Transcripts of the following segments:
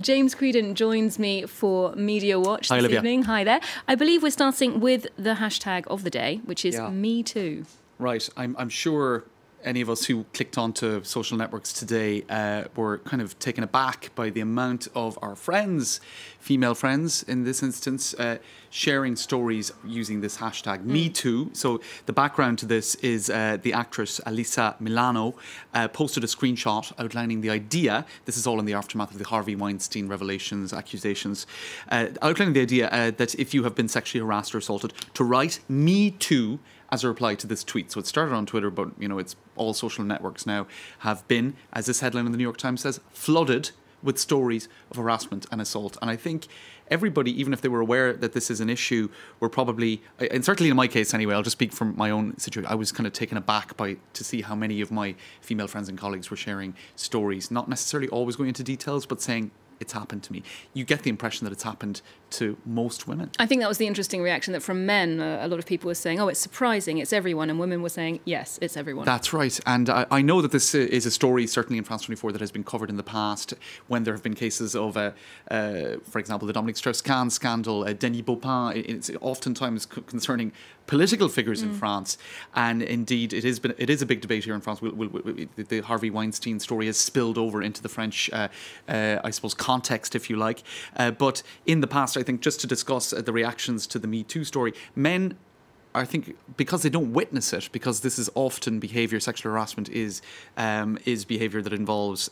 James Creedon joins me for MediaWatch Hi, this Olivia. evening. Hi there. I believe we're starting with the hashtag of the day, which is MeToo. Right. I'm sure any of us who clicked onto social networks today were kind of taken aback by the amount of our friends, female friends in this instance, sharing stories using this hashtag MeToo. So the background to this is the actress Alyssa Milano posted a screenshot outlining the idea, this is all in the aftermath of the Harvey Weinstein revelations, accusations, outlining the idea that if you have been sexually harassed or assaulted, to write Me Too as a reply to this tweet. So it started on Twitter, but it's all social networks now have been, as this headline in the New York Times says, flooded with stories of harassment and assault. And I think everybody, even if they were aware that this is an issue, were probably, and certainly in my case anyway, I'll just speak from my own situation, I was kind of taken aback to see how many of my female friends and colleagues were sharing stories, not necessarily always going into details, but saying, it's happened to me. You get the impression that it's happened to most women. I think that was the interesting reaction, that from men, a lot of people were saying, oh, it's surprising, it's everyone. And women were saying, yes, it's everyone. That's right. And I know that this is a story, certainly in France 24, that has been covered in the past when there have been cases of, for example, the Dominique Strauss-Kahn scandal, Denis Baupin. It's oftentimes concerning political figures in France. And indeed, it is a big debate here in France. The Harvey Weinstein story has spilled over into the French, I suppose, context, if you like. But in the past, I think, just to discuss the reactions to the Me Too story, men, I think, because they don't witness it, because this is often behaviour, sexual harassment is behaviour that involves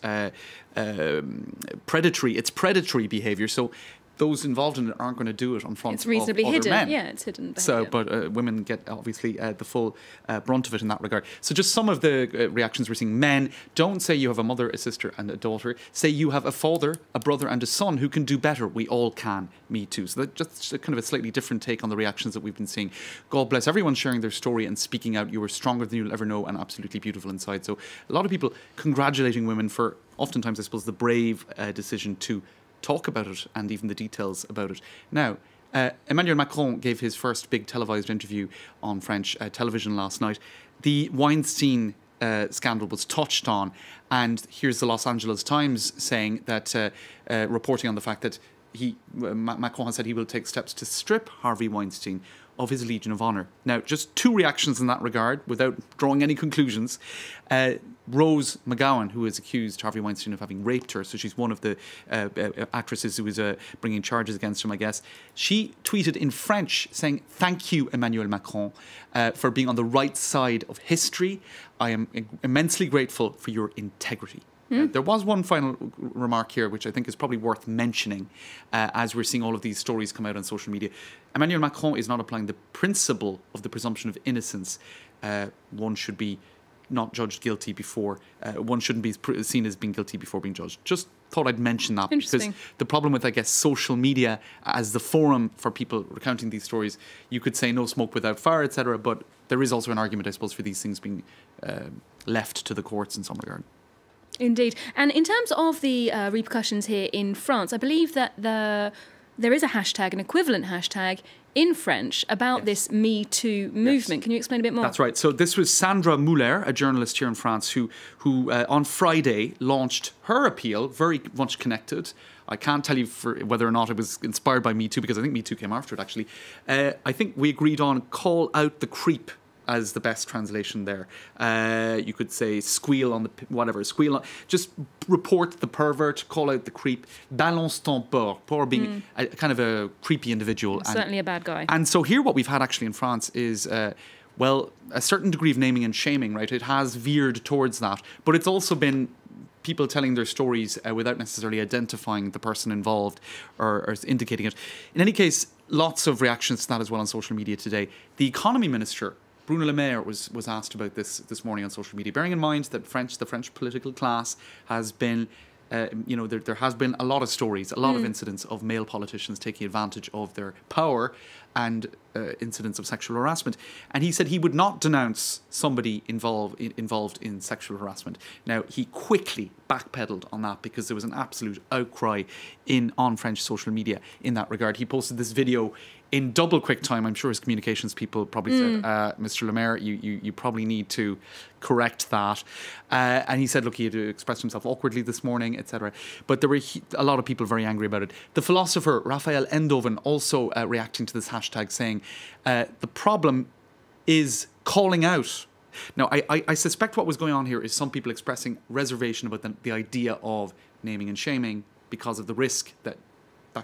predatory behaviour. So those involved in it aren't going to do it on front It's reasonably of other hidden. men. Yeah, it's hidden behaviour. So, but women get obviously the full brunt of it in that regard. So just some of the reactions we're seeing. Men, don't say you have a mother, a sister and a daughter. Say you have a father, a brother and a son who can do better. We all can. Me too. So that's just kind of a slightly different take on the reactions that we've been seeing. God bless everyone sharing their story and speaking out. You are stronger than you'll ever know and absolutely beautiful inside. So a lot of people congratulating women for, oftentimes I suppose, the brave decision to talk about it and even the details about it. Now, Emmanuel Macron gave his first big televised interview on French television last night. The Weinstein scandal was touched on, and here's the Los Angeles Times saying that, reporting on the fact that Macron has said he will take steps to strip Harvey Weinstein of his Legion of Honour. Now, just two reactions in that regard, without drawing any conclusions. Rose McGowan, who has accused Harvey Weinstein of having raped her, so she's one of the actresses who was bringing charges against him, I guess. She tweeted in French saying, "Thank you, Emmanuel Macron, for being on the right side of history. I am immensely grateful for your integrity." There was one final remark here, which I think is probably worth mentioning as we're seeing all of these stories come out on social media. Emmanuel Macron is not applying the principle of the presumption of innocence. One should be not judged guilty before, one shouldn't be seen as being guilty before being judged. Just thought I'd mention that, because the problem with, I guess, social media as the forum for people recounting these stories, you could say no smoke without fire, etc. But there is also an argument, I suppose, for these things being left to the courts in some regard. Indeed. And in terms of the repercussions here in France, I believe that there is a hashtag, an equivalent hashtag in French about this Me Too movement. Can you explain a bit more? That's right. So this was Sandra Muller, a journalist here in France, who on Friday launched her appeal, very much connected. I can't tell you whether or not it was inspired by Me Too, because I think Me Too came after it, actually. I think we agreed on call out the creep as the best translation there. You could say squeal on the, whatever, squeal on, just report the pervert, call out the creep. Balance ton porc, porc being a kind of a creepy individual. Certainly a bad guy. And so here what we've had actually in France is, well, a certain degree of naming and shaming, right? It has veered towards that, but it's also been people telling their stories without necessarily identifying the person involved or indicating it. In any case, lots of reactions to that as well on social media today. The economy minister, Bruno Le Maire, was asked about this morning on social media, bearing in mind that the French political class has been, there has been a lot of stories, a lot of incidents of male politicians taking advantage of their power and incidents of sexual harassment. And he said he would not denounce somebody involved in sexual harassment. Now, he quickly backpedaled on that because there was an absolute outcry on French social media in that regard. He posted this video in double quick time. I'm sure his communications people probably said, Mr. Le Maire, you probably need to correct that. And he said, look, he had expressed himself awkwardly this morning, etc. But there were a lot of people very angry about it. The philosopher Raphael Endoven also reacting to this hashtag, saying the problem is calling out. Now, I suspect what was going on here is some people expressing reservation about the idea of naming and shaming because of the risk that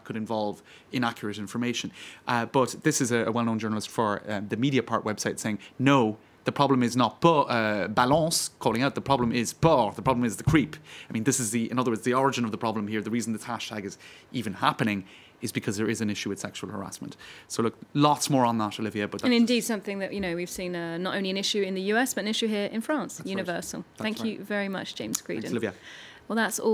could involve inaccurate information. But this is a well-known journalist for the Mediapart website saying, no, the problem is not balance, calling out, the problem is porc, the problem is the creep. I mean, this is in other words, the origin of the problem here. The reason this hashtag is even happening is because there is an issue with sexual harassment. So look, lots more on that, Olivia. But and indeed something that, we've seen not only an issue in the US, but an issue here in France, universal. Right. Thank you very much, James Creedon. Thanks, Olivia. Well, that's all.